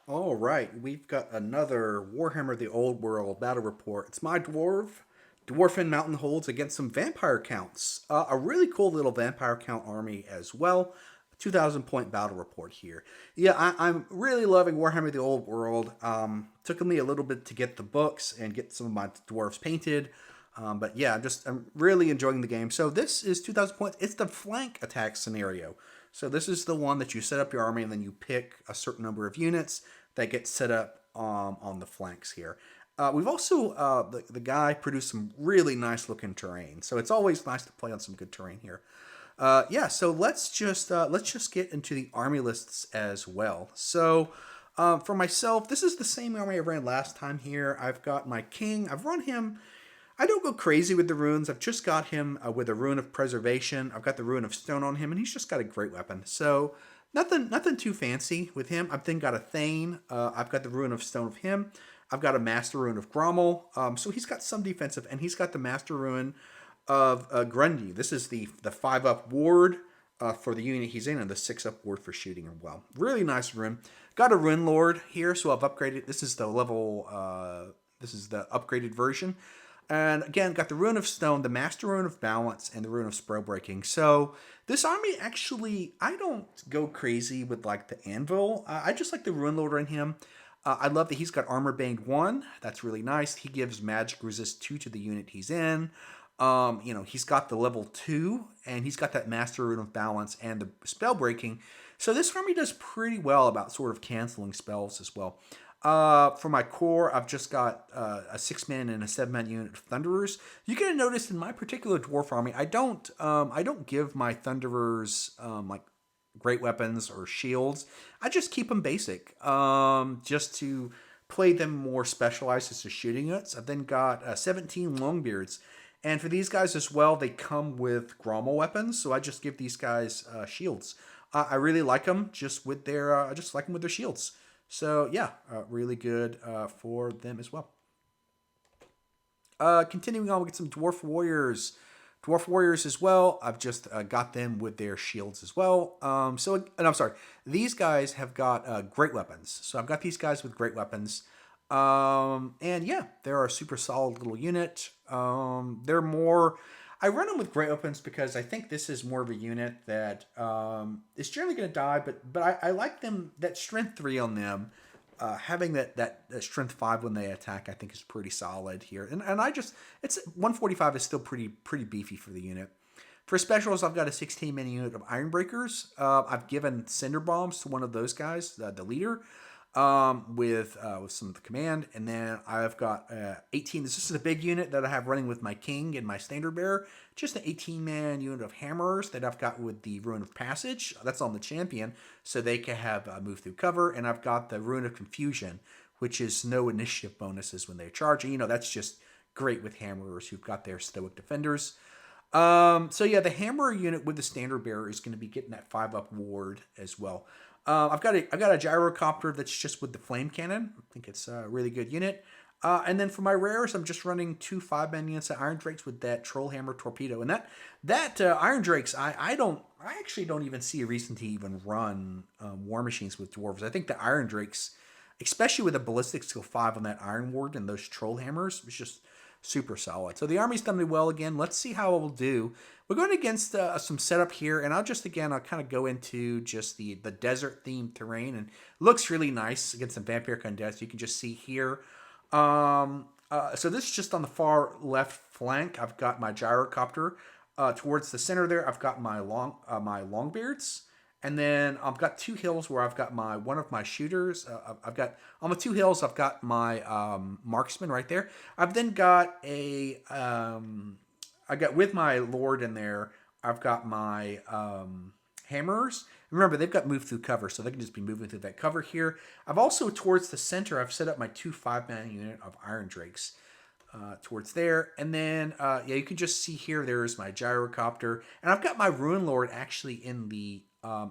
All right, we've got another Warhammer the Old World battle report. It's my Dwarfen Mountain Holds against some vampire counts. A really cool little vampire count army as well. 2,000 point battle report here. Yeah, I'm really loving Warhammer the Old World. Took me a little bit to get the books and get some of my dwarves painted. But yeah, I'm really enjoying the game. So this is 2,000 points. It's the flank attack scenario. So this is the one that you set up your army and then you pick a certain number of units that get set up on the flanks here. We've also the guy produced some really nice looking terrain, so it's always nice to play on some good terrain here. Yeah, so let's just get into the army lists as well. So for myself, this is the same army I ran last time here. I've got my king. I've run him. I don't go crazy with the runes. I've just got him with a rune of preservation. I've got the rune of stone on him, and he's just got a great weapon. So nothing too fancy with him. I've then got a Thane. I've got the rune of stone of him. I've got a master rune of Grommel. So he's got some defensive, and he's got the master rune of Grundy. This is the 5-up ward for the unit he's in, and the 6-up ward for shooting him well. Really nice rune. Got a rune lord here, so I've upgraded. This is the level. This is the upgraded version. And again, got the Rune of Stone, the Master Rune of Balance, and the Rune of Spell Breaking. So this army actually, I don't go crazy with like the Anvil. I just like the Rune Lord in him. I love that he's got Armor Banged 1. That's really nice. He gives Magic Resist 2 to the unit he's in. He's got the level 2, and he's got that Master Rune of Balance and the Spell Breaking. So this army does pretty well about sort of canceling spells as well. For my core, I've just got a 6-man and a 7-man unit of Thunderers. You're gonna notice in my particular dwarf army, I don't give my Thunderers like great weapons or shields. I just keep them basic, just to play them more specialized as to shooting units. I've then got 17 Longbeards. And for these guys as well, they come with Grommel weapons, so I just give these guys shields. I really like them just with their I just like them with their shields. So yeah, really good for them as well. Continuing on, we get some dwarf warriors. Dwarf warriors as well. I've just got them with their shields as well. And I'm sorry, these guys have got great weapons. So I've got these guys with great weapons. And yeah, they're a super solid little unit. They're more. I run them with great weapons because I think this is more of a unit that is generally going to die, but I like them, that strength 3 on them. Having that strength 5 when they attack, I think is pretty solid here. And it's 145 is still pretty beefy for the unit. For specials, I've got a 16-man unit of Iron Breakers. I've given Cinder Bombs to one of those guys, the leader, with some of the command. And then I've got 18. This is a big unit that I have running with my king and my standard bearer. Just an 18-man unit of hammerers that I've got with the Rune of Passage. That's on the champion, so they can have move through cover. And I've got the Rune of Confusion, which is no initiative bonuses when they're charging. That's just great with hammerers who've got their stoic defenders. So yeah, the hammerer unit with the standard bearer is going to be getting that 5-up ward as well. I've got a gyrocopter that's just with the flame cannon. I think it's a really good unit. And then for my rares, I'm just running 2 5-man units of Iron Drakes with that Trollhammer torpedo. And that Iron Drakes, I actually don't even see a reason to even run War Machines with Dwarves. I think the Iron Drakes, especially with a ballistic skill 5 on that Iron Ward and those Trollhammers, is just super solid. So the army's done me well again. Let's see how it will do. We're going against some setup here, and I'll kind of go into just the desert themed terrain, and it looks really nice against some Vampiric Undeads. You can just see here. So this is just on the far left flank. I've got my gyrocopter. Towards the center there, I've got my Longbeards. And then I've got 2 hills where I've got one of my shooters. I've got on the 2 hills. I've got my marksman right there. I've then got I got with my lord in there. I've got my hammerers. Remember, they've got move through cover, so they can just be moving through that cover here. I've also towards the center. I've set up my 2 5-man unit of Iron Drakes. Towards there, and then you can just see here there's my gyrocopter, and I've got my Ruin Lord actually in the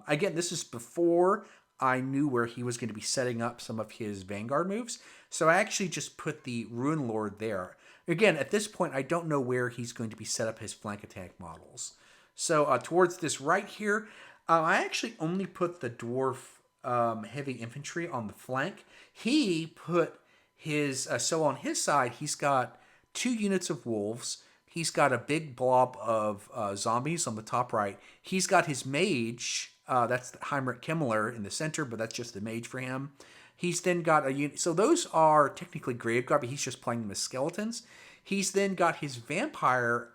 again, this is before I knew where he was going to be setting up some of his Vanguard moves, so I actually just put the Ruin Lord there. Again, at this point, I don't know where he's going to be set up his flank attack models. So towards this right here, I actually only put the dwarf heavy infantry on the flank. He put his so on his side, he's got 2 units of wolves. He's got a big blob of zombies on the top right. He's got his mage. That's Heinrich Kimmler in the center, but that's just the mage for him. He's then got a unit. So those are technically Graveguard, but he's just playing them as skeletons. He's then got his vampire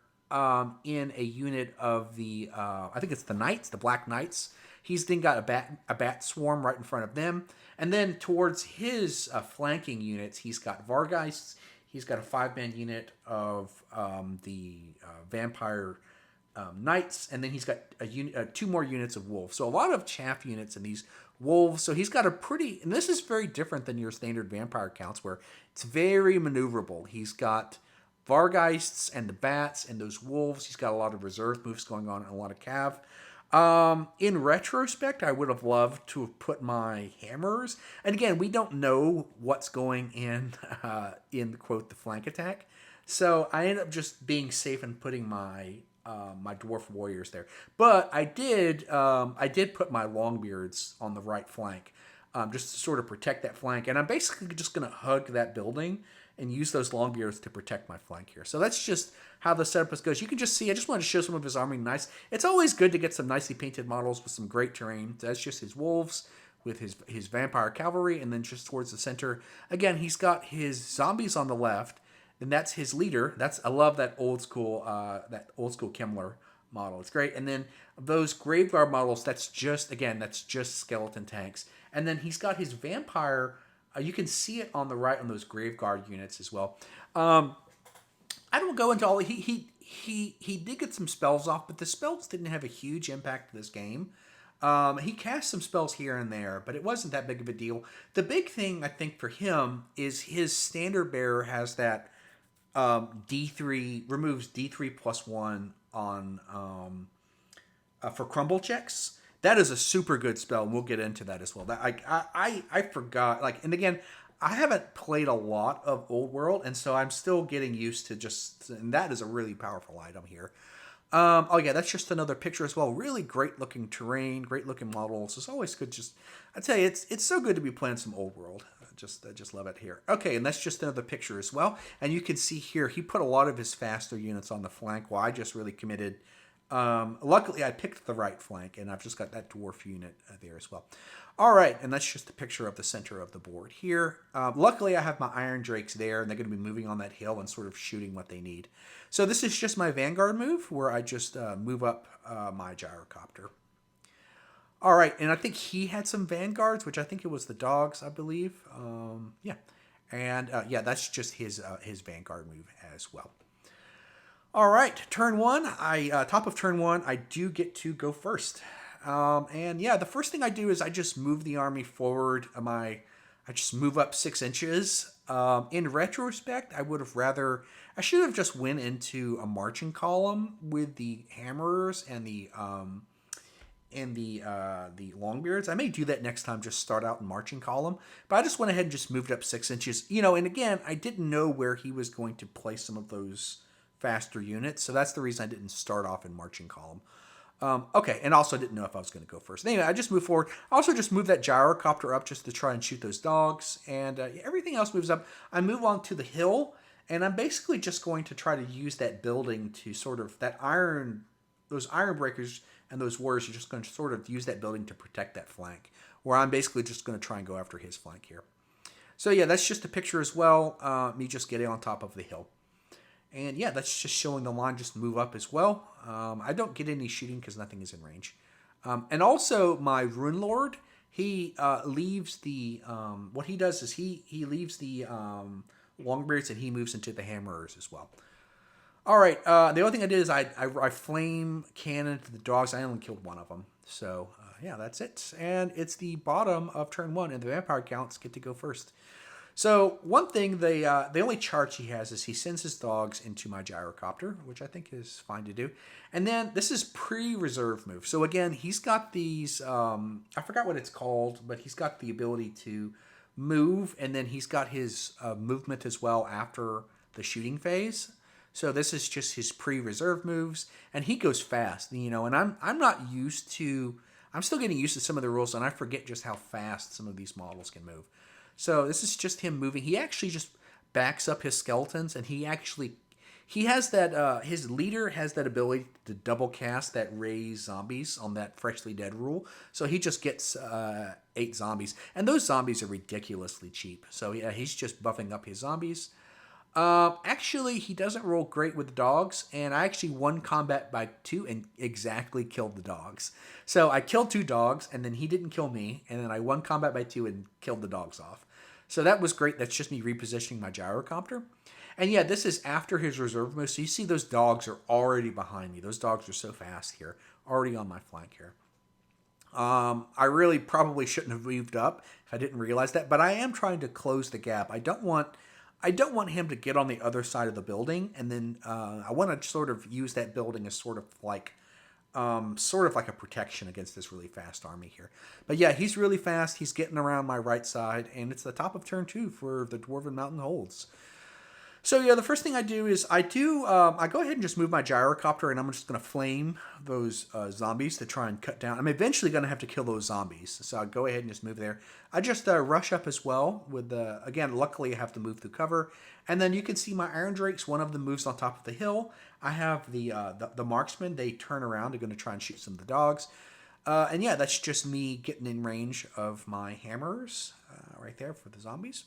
in a unit of the, I think it's the Knights, the Black Knights. He's then got a bat swarm right in front of them. And then towards his flanking units, he's got Vargeists. He's got a 5-man unit of the vampire knights, and then he's got 2 more units of wolves. So a lot of chaff units in these wolves. So he's got a pretty, and this is very different than your standard vampire counts, where it's very maneuverable. He's got Vargeists and the bats and those wolves. He's got a lot of reserve moves going on and a lot of cav. In retrospect, I would have loved to have put my hammers. And again, we don't know what's going in quote, the flank attack. So I ended up just being safe and putting my my dwarf warriors there. But I did put my longbeards on the right flank, just to sort of protect that flank. And I'm basically just going to hug that building and use those longbeards to protect my flank here. So that's just how the setup goes. You can just see, I just wanted to show some of his army nice. It's always good to get some nicely painted models with some great terrain. That's just his wolves with his vampire cavalry, and then just towards the center. Again, he's got his zombies on the left, and that's his leader. I love that old school Kimmler model. It's great. And then those Graveguard models, that's just skeleton tanks. And then he's got his vampire. You can see it on the right on those Graveguard units as well. I don't go into all. He did get some spells off, but the spells didn't have a huge impact to this game. He cast some spells here and there, but it wasn't that big of a deal. The big thing I think for him is his standard bearer has that D3 removes D3 plus 1 on for crumble checks. That is a super good spell, and we'll get into that as well. That I forgot, and again, I haven't played a lot of Old World, and so I'm still getting used to and that is a really powerful item here. Oh yeah, that's just another picture as well. Really great looking terrain, great looking models. It's always good. I tell you, it's so good to be playing some Old World. I just love it here. Okay, and that's just another picture as well. And you can see here, he put a lot of his faster units on the flank, while I just really committed. Luckily, I picked the right flank, and I've just got that dwarf unit there as well. All right, and that's just a picture of the center of the board here. Luckily, I have my Iron Drakes there, and they're going to be moving on that hill and sort of shooting what they need. So this is just my Vanguard move, where I just move up my gyrocopter. All right, and I think he had some Vanguards, which I think it was the dogs, I believe. Yeah, and that's just his Vanguard move as well. All right, turn one. Top of turn one, I do get to go first. And yeah, the first thing I do is I just move the army forward. I just move up 6 inches. In retrospect, I should have just went into a marching column with the hammerers and the longbeards. I may do that next time, just start out in marching column. But I just went ahead and just moved up 6 inches. And again, I didn't know where he was going to place some of those faster units, so that's the reason I didn't start off in marching column. Okay, and also didn't know if I was going to go first. Anyway, I just moved forward. I also just moved that gyrocopter up just to try and shoot those dogs, and everything else moves up. I move on to the hill, and I'm basically just going to try to use that building to sort of, those iron breakers and those warriors are just going to sort of use that building to protect that flank, where I'm basically just going to try and go after his flank here. So yeah, that's just a picture as well, me just getting on top of the hill. And yeah, that's just showing the line just move up as well. I don't get any shooting because nothing is in range. And also my Rune Lord, he leaves the, what he does is he leaves the Longbeards and he moves into the Hammerers as well. All right, the only thing I did is I flame cannon to the dogs. I only killed one of them. So yeah, that's it. And it's the bottom of turn one, and the vampire counts get to go first. So one thing, the only charge he has is he sends his dogs into my gyrocopter, which I think is fine to do. And then this is pre-reserve move. So again, he's got these, I forgot what it's called, but he's got the ability to move, and then he's got his movement as well after the shooting phase. So this is just his pre-reserve moves, and he goes fast, and I'm not used to. I'm still getting used to some of the rules, and I forget just how fast some of these models can move. So this is just him moving. He actually just backs up his skeletons, and he has that his leader has that ability to double cast that raise zombies on that freshly dead rule. So he just gets 8 zombies, and those zombies are ridiculously cheap. So yeah, he's just buffing up his zombies. Actually, he doesn't roll great with the dogs, and I actually won combat by 2 and exactly killed the dogs. So I killed 2 dogs, and then he didn't kill me, and then I won combat by 2 and killed the dogs off. So that was great. That's just me repositioning my gyrocopter. And yeah, this is after his reserve move. So you see those dogs are already behind me. Those dogs are so fast here, already on my flank here. I really probably shouldn't have moved up if I didn't realize that, but I am trying to close the gap. I don't want him to get on the other side of the building, and then I want to sort of use that building as sort of like a protection against this really fast army here. But yeah, he's really fast. He's getting around my right side, and it's the top of turn 2 for the Dwarven Mountain Holds. So yeah, the first thing I do is I go ahead and just move my gyrocopter, and I'm just going to flame those zombies to try and cut down. I'm eventually going to have to kill those zombies, so I'll go ahead and just move there. I just rush up as well with again, luckily I have to move through cover, and then you can see my Iron Drakes. One of them moves on top of the hill. I have the marksmen. They turn around. They're going to try and shoot some of the dogs. And yeah, that's just me getting in range of my hammers right there for the zombies.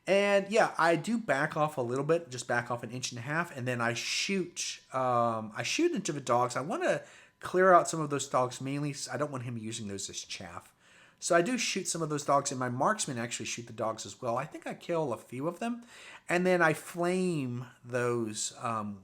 And yeah, I do back off a little bit, just back off 1.5 inches, and then I shoot into the dogs. I want to clear out some of those dogs mainly. I don't want him using those as chaff. So I do shoot some of those dogs, and my marksmen actually shoot the dogs as well. I think I kill a few of them, and then I flame those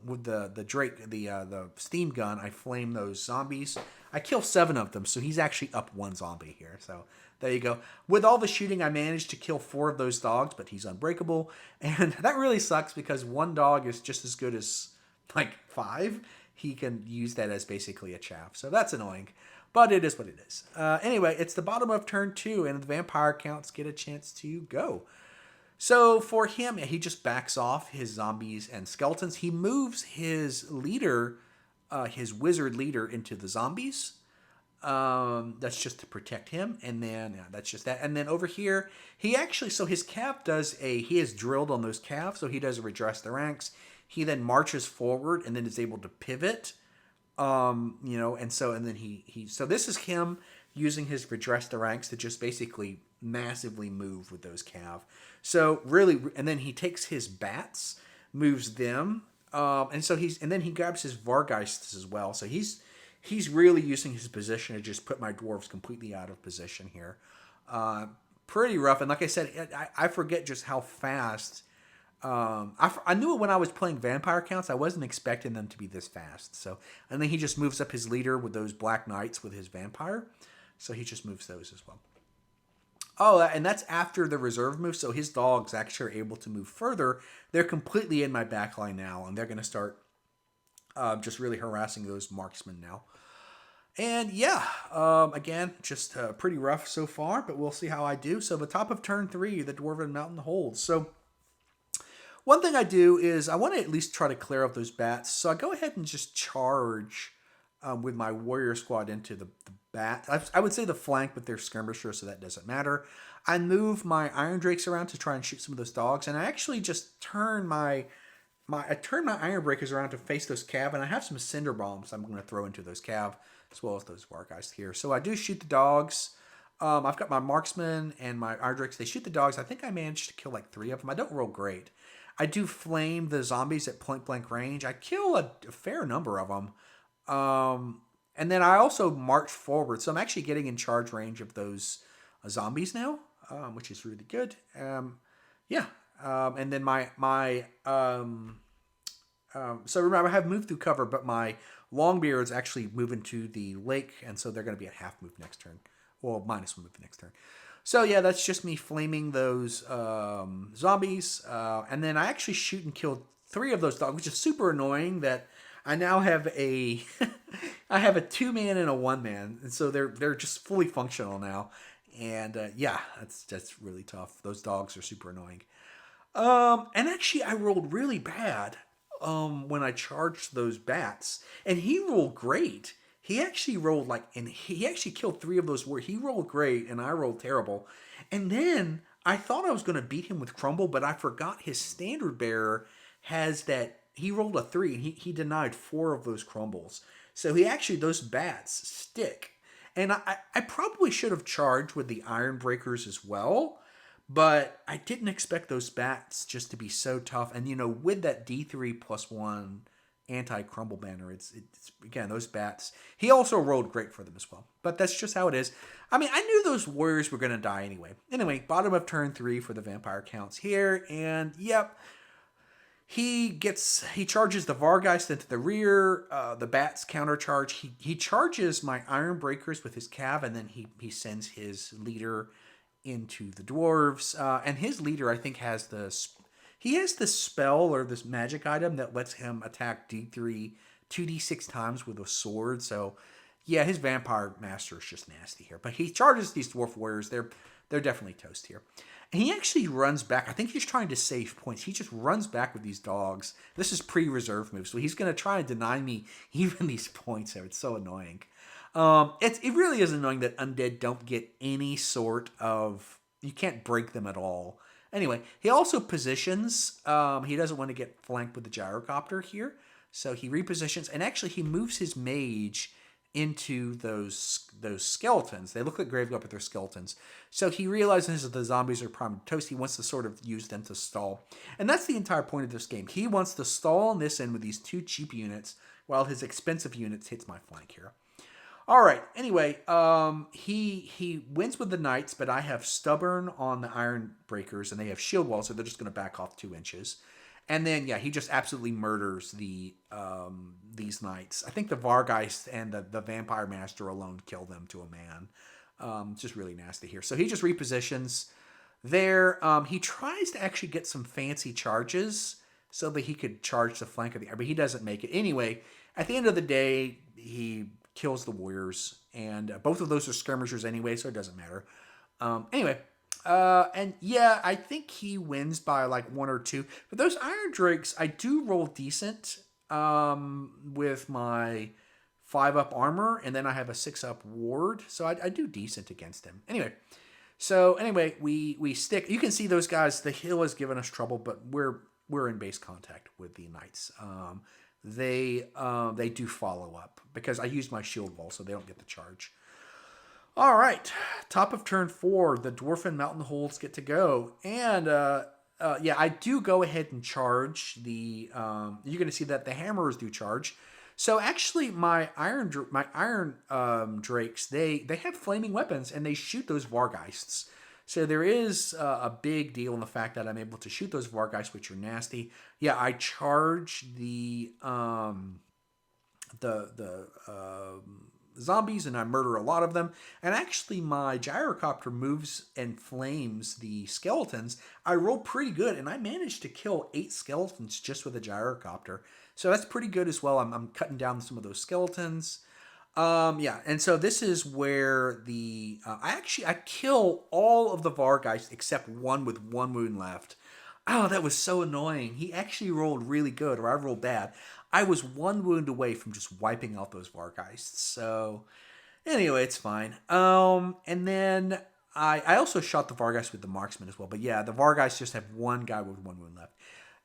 with the Drake, the steam gun. I flame those zombies. I kill 7 of them, so he's actually up 1 zombie here. So there you go. With all the shooting, I managed to kill 4 of those dogs, but he's unbreakable. And that really sucks because 1 dog is just as good as like 5. He can use that as basically a chaff. So that's annoying. But it is what it is. Anyway, it's the bottom of turn 2, and the vampire counts get a chance to go. So for him, he just backs off his zombies and skeletons. He moves his leader, his wizard leader, into the zombies. That's just to protect him, and then yeah, that's just that. And then over here, he actually, so his cav he is drilled on those calves, so he does redress the ranks. He then marches forward and then is able to pivot. And then so this is him using his redress the ranks to just basically massively move with those cav. So really, and then he takes his bats, moves them, and then he grabs his Vargeists as well. So he's really using his position to just put my dwarves completely out of position here. Pretty rough. And like I said, I forget just how fast. I knew it when I was playing vampire counts. I wasn't expecting them to be this fast. So, and then he just moves up his leader with those black knights with his vampire. So he just moves those as well. Oh, and that's after the reserve move. So his dogs actually are able to move further. They're completely in my backline now, and they're going to start just really harassing those marksmen now. And yeah, again, just pretty rough so far, but we'll see how I do. So the top of turn 3, the Dwarven Mountain Holds. So one thing I do is I want to at least try to clear up those bats. So I go ahead and just charge with my warrior squad into the bat. I would say the flank, but they're skirmishers, so that doesn't matter. I move my Iron Drakes around to try and shoot some of those dogs, and I actually just turn my Iron Breakers around to face those cav, and I have some Cinder Bombs I'm going to throw into those cav, as well as those Wargeist here. So I do shoot the dogs. I've got my Marksmen and my Iron Drakes. They shoot the dogs. I think I managed to kill like 3 of them. I don't roll great. I do flame the zombies at point-blank range. I kill a fair number of them. And then I also march forward. So I'm actually getting in charge range of those zombies now, which is really good. And then so remember, I have moved through cover, but my Longbeards actually move into the lake, and so they're going to be at half move next turn. Well, -1 move the next turn. So yeah, that's just me flaming those zombies. And then I actually shoot and kill 3 of those dogs, which is super annoying that I now have I have a 2-man and a 1-man. And so they're just fully functional now. And yeah, that's really tough. Those dogs are super annoying. And actually I rolled really bad when I charged those bats. And he rolled great. he actually rolled like, and he actually killed 3 of those where he rolled great and I rolled terrible. And then I thought I was going to beat him with Crumble, but I forgot his standard bearer has that. He rolled a 3 and he denied 4 of those crumbles. So he actually, those bats stick. And I probably should have charged with the Iron Breakers as well, but I didn't expect those bats just to be so tough. And, with that D3+1 anti-crumble banner, it's again, those bats. He also rolled great for them as well. But that's just how it is. I mean, I knew those warriors were going to die anyway. Anyway, bottom of turn 3 for the vampire counts here. And, yep. He charges the Vargeist into the rear. The bats countercharge. He charges my Iron Breakers with his cav, and then he sends his leader into the dwarves. And his leader, I think, has this spell or this magic item that lets him attack D3 2d6 times with a sword. So yeah, his vampire master is just nasty here. But he charges these dwarf warriors. They're definitely toast here. And he actually runs back. I think he's trying to save points. He just runs back with these dogs. This is pre-reserve move, so he's going to try and deny me even these points. So it's so annoying. It really is annoying that undead don't get any sort of... You can't break them at all. Anyway, he also positions. He doesn't want to get flanked with the gyrocopter here. So he repositions. And actually, he moves his mage into those skeletons. They look like Graveguard, but they're skeletons. So he realizes that the zombies are primed toast. He wants to sort of use them to stall. And that's the entire point of this game. He wants to stall on this end with these 2 cheap units while his expensive units hits my flank here. All right. Anyway, he wins with the knights, but I have stubborn on the Iron Breakers, and they have shield walls, so they're just going to back off 2 inches. And then, yeah, he just absolutely murders these knights. I think the Vargeist and the Vampire Master alone kill them to a man. Just really nasty here. So he just repositions there. He tries to actually get some fancy charges so that he could charge the flank of the air, but he doesn't make it. Anyway, at the end of the day, he kills the warriors, and both of those are skirmishers anyway, so it doesn't matter. Anyway, and yeah, I think he wins by like 1 or 2. But those Iron Drakes, I do roll decent with my 5-up armor, and then I have a 6-up ward, so I do decent against him. Anyway, we stick. You can see those guys. The hill has given us trouble, but we're in base contact with the knights. They do follow up because I used my shield wall, so they don't get the charge. All right, top of turn 4, the Dwarfen Mountain Holds get to go, and yeah, I do go ahead and charge the. You're going to see that the hammers do charge. So actually, my iron drakes they have flaming weapons and they shoot those Vargeists. So there is a big deal in the fact that I'm able to shoot those Vargeists, which are nasty. Yeah, I charge the zombies and I murder a lot of them. And actually, my gyrocopter moves and flames the skeletons. I roll pretty good, and I managed to kill 8 skeletons just with a gyrocopter. So that's pretty good as well. I'm cutting down some of those skeletons. Yeah, and so this is where the I kill all of the Vargeist except one with 1 wound left. Oh, that was so annoying. He actually rolled really good, or I rolled bad. I was 1 wound away from just wiping out those Vargeists. So anyway, it's fine. And then I also shot the Vargeist with the marksman as well. But yeah, the Vargeists just have 1 guy with 1 wound left.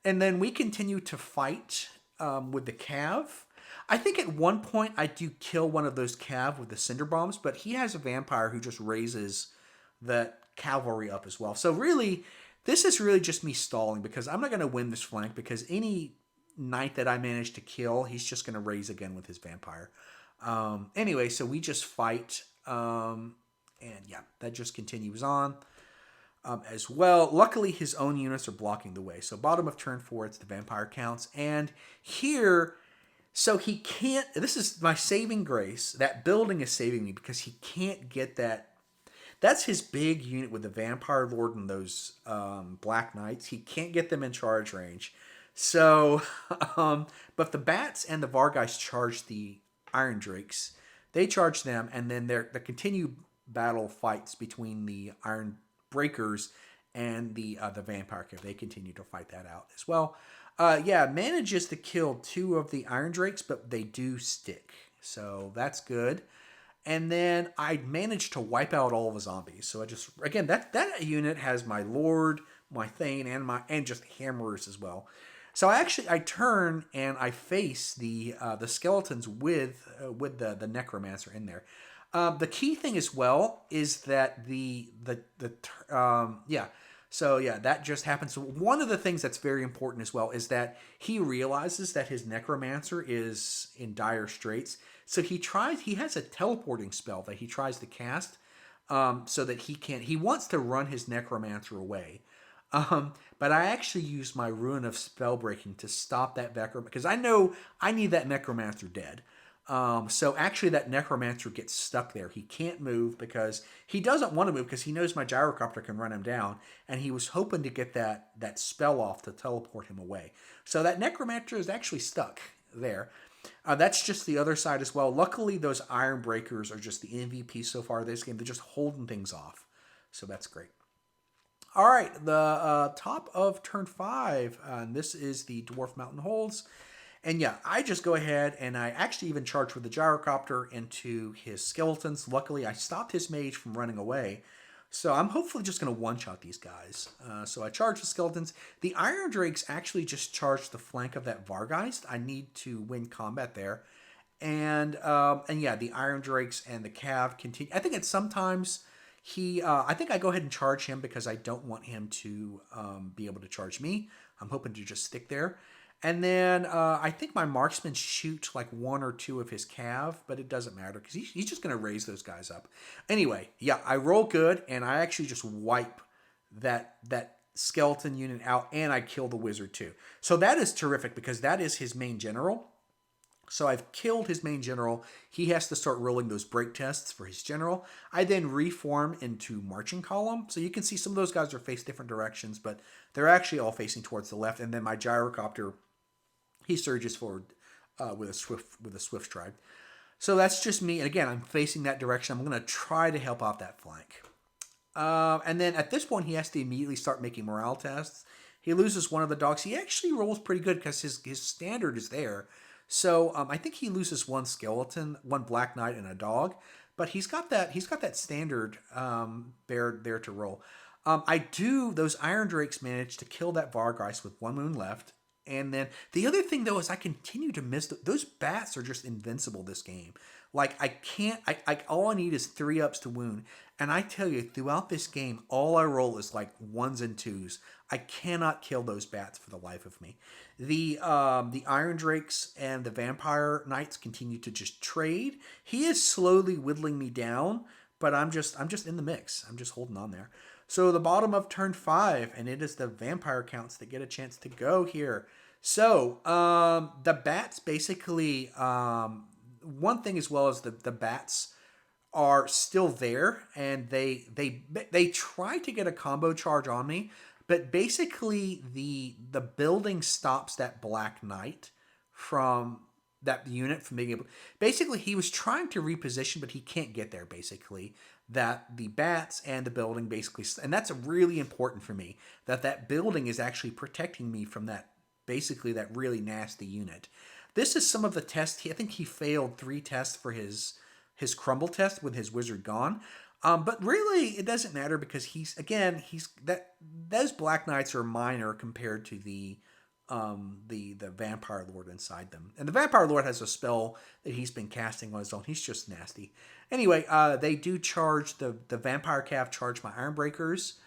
And then we continue to fight with the Cav. I think at one point I do kill one of those Cav with the Cinder Bombs, but he has a vampire who just raises the cavalry up as well. So really, this is really just me stalling because I'm not going to win this flank because any knight that I manage to kill, he's just going to raise again with his vampire. Anyway, so we just fight, and yeah, that just continues on as well. Luckily, his own units are blocking the way. So bottom of turn 4, it's the vampire counts. And here... So he can't, this is my saving grace. That building is saving me because he can't get that. That's his big unit with the Vampire Lord and those Black Knights. He can't get them in charge range. So, but the Bats and the Vargeist charge the Iron Drakes. They charge them, and then the continued battle fights between the Iron Breakers and the Vampire Cave. They continue to fight that out as well. Yeah, manages to kill 2 of the Iron Drakes, but they do stick. So that's good. And then I managed to wipe out all of the zombies. So I just, again, that unit has my Lord, my Thane, and just hammers as well. So I turn and I face the skeletons with the necromancer in there. The key thing as well is that yeah. So yeah, that just happens. So one of the things that's very important as well is that he realizes that his necromancer is in dire straits. So he has a teleporting spell that he tries to cast, so that he wants to run his necromancer away. But I actually used my Ruin of Spellbreaking to stop that necromancer because I know I need that necromancer dead. So actually, that necromancer gets stuck there. He can't move because he doesn't want to move because he knows my gyrocopter can run him down, and he was hoping to get that spell off to teleport him away. So that necromancer is actually stuck there. That's just the other side as well. Luckily, those Iron Breakers are just the MVP so far this game. They're just holding things off, so that's great. All right, the top of turn 5. This is the Dwarf Mountain Holds. And yeah, I just go ahead and I actually even charge with the gyrocopter into his skeletons. Luckily, I stopped his mage from running away. So I'm hopefully just going to one-shot these guys. So I charge the skeletons. The Iron Drakes actually just charge the flank of that Vargeist. I need to win combat there. And yeah, the Iron Drakes and the Cav continue. I think at sometimes I think I go ahead and charge him because I don't want him to be able to charge me. I'm hoping to just stick there. And then I think my marksmen shoot like one or two of his cav, but it doesn't matter because he's just going to raise those guys up. Anyway, yeah, I roll good, and I actually just wipe that skeleton unit out, and I kill the wizard too. So that is terrific because that is his main general. So I've killed his main general. He has to start rolling those break tests for his general. I then reform into marching column. So you can see some of those guys are faced different directions, but they're actually all facing towards the left. And then my gyrocopter, he surges forward with a swift stride. So that's just me. And again, I'm facing that direction. I'm going to try to help out that flank. And then at this point, he has to immediately start making morale tests. He loses one of the dogs. He actually rolls pretty good because his standard is there. So I think he loses one skeleton, one Black Knight, and a dog, but he's got that standard there to roll. Those Iron Drakes manage to kill that Vargeist with one wound left, and then the other thing though is I continue to miss those bats are just invincible this game. Like I can't, all I need is 3-ups to wound, and I tell you throughout this game, all I roll is like 1s and 2s. I cannot kill those bats for the life of me. The Iron Drakes and the Vampire Knights continue to just trade. He is slowly whittling me down, but I'm just in the mix. I'm just holding on there. So the bottom of turn 5, and it is the Vampire counts that get a chance to go here. So the bats basically, one thing as well as the bats are still there, and they try to get a combo charge on me. But basically, the building stops that Black Knight from that unit from being able. Basically, he was trying to reposition, but he can't get there. Basically, that the bats and the building basically, and that's really important for me. That building is actually protecting me from that. Basically, that really nasty unit. This is some of the tests. I think he failed 3 tests for his crumble test with his wizard gone. But really, it doesn't matter because those Black Knights are minor compared to the Vampire Lord inside them. And the Vampire Lord has a spell that he's been casting on his own. He's just nasty. Anyway, they do charge the Vampire Cav charge my Iron Breakers.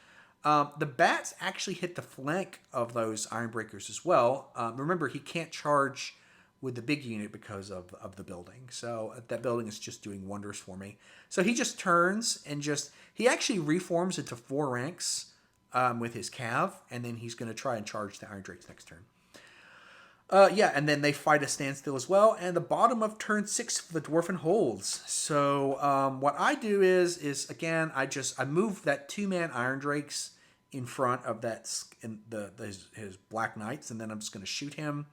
The bats actually hit the flank of those Iron Breakers as well. Remember, he can't charge with the big unit because of the building. So that building is just doing wonders for me. So he just turns and he actually reforms into 4 ranks with his Cav, and then he's going to try and charge the Iron Drakes next turn. Yeah, and then they fight a standstill as well, and the bottom of turn 6 for the Dwarfen holds. So what I do is again, I move that 2-man Iron Drakes in front of his Black Knights, and then I'm just going to shoot him.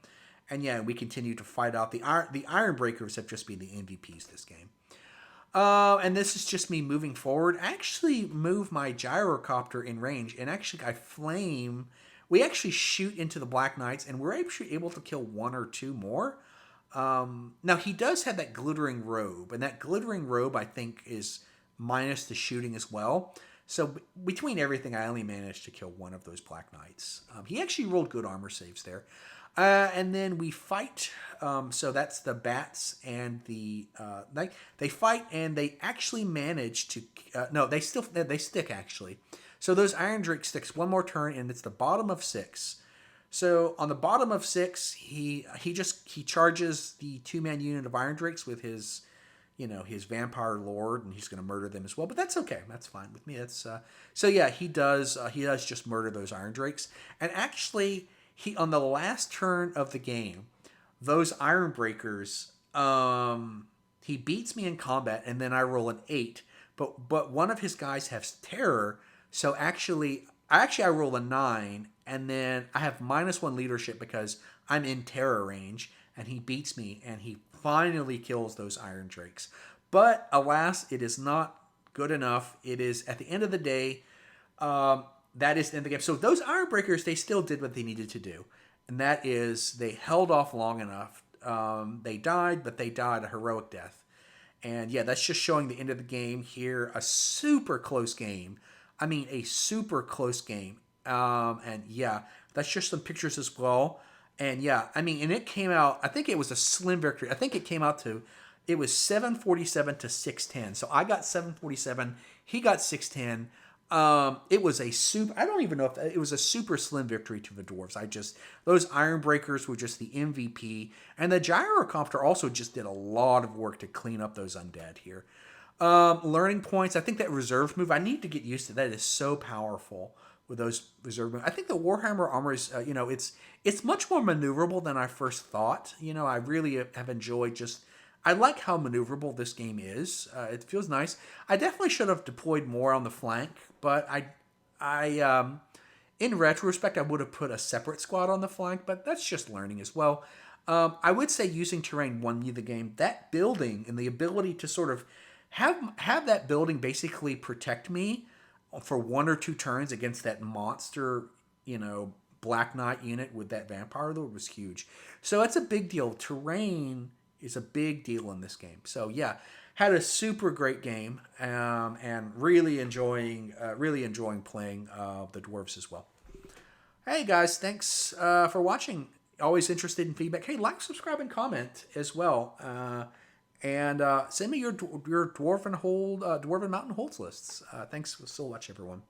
And yeah, we continue to fight out. The Iron Breakers have just been the MVPs this game. And this is just me moving forward. I actually move my gyrocopter in range, and actually we actually shoot into the Black Knights, and we're actually able to kill 1 or 2 more. Now he does have that glittering robe, and that glittering robe I think is minus the shooting as well. So between everything, I only managed to kill one of those Black Knights. He actually rolled good armor saves there. And then we fight. So that's the bats and the they fight, and they actually manage to no, they stick actually. So those Iron Drake sticks one more turn, and it's the bottom of 6. So on the bottom of 6, he charges the 2-man unit of Iron Drakes with his his vampire lord, and he's going to murder them as well. But that's okay. That's fine with me. That's so yeah, he does just murder those Iron Drakes, and actually he on the last turn of the game, those Iron Breakers, he beats me in combat, and then I roll an 8. But one of his guys has terror, so I roll a 9, and then I have -1 leadership because I'm in terror range, and he beats me, and he finally kills those Iron Drakes. But alas, it is not good enough. It is at the end of the day. That is the end of the game. So those Iron Breakers, they still did what they needed to do, and that is they held off long enough. They died, but they died a heroic death. And yeah, that's just showing the end of the game here. A super close game. I mean, a super close game. And yeah, that's just some pictures as well. And yeah, I mean, and it came out, I think it was a slim victory. I think it was 747 to 610. So I got 747. He got 610. It was I don't even know if it was a super slim victory to the Dwarves. Those Iron Breakers were just the MVP. And the Gyrocopter also just did a lot of work to clean up those undead here. Learning points. I think that reserve move, I need to get used to that. It is so powerful with those reserve moves. I think the Warhammer armor is, it's much more maneuverable than I first thought. I really have enjoyed I like how maneuverable this game is. It feels nice. I definitely should have deployed more on the flank, but in retrospect, I would have put a separate squad on the flank, but that's just learning as well. I would say using terrain won me the game. That building and the ability to sort of have that building basically protect me for 1 or 2 turns against that monster, Black Knight unit with that vampire lord was huge. So that's a big deal. Terrain is a big deal in this game. So yeah, had a super great game, and really enjoying playing the Dwarves as well. Hey guys, thanks for watching. Always interested in feedback. Hey, like, subscribe, and comment as well. And send me your Dwarven Mountain Holds lists. Thanks so much, everyone.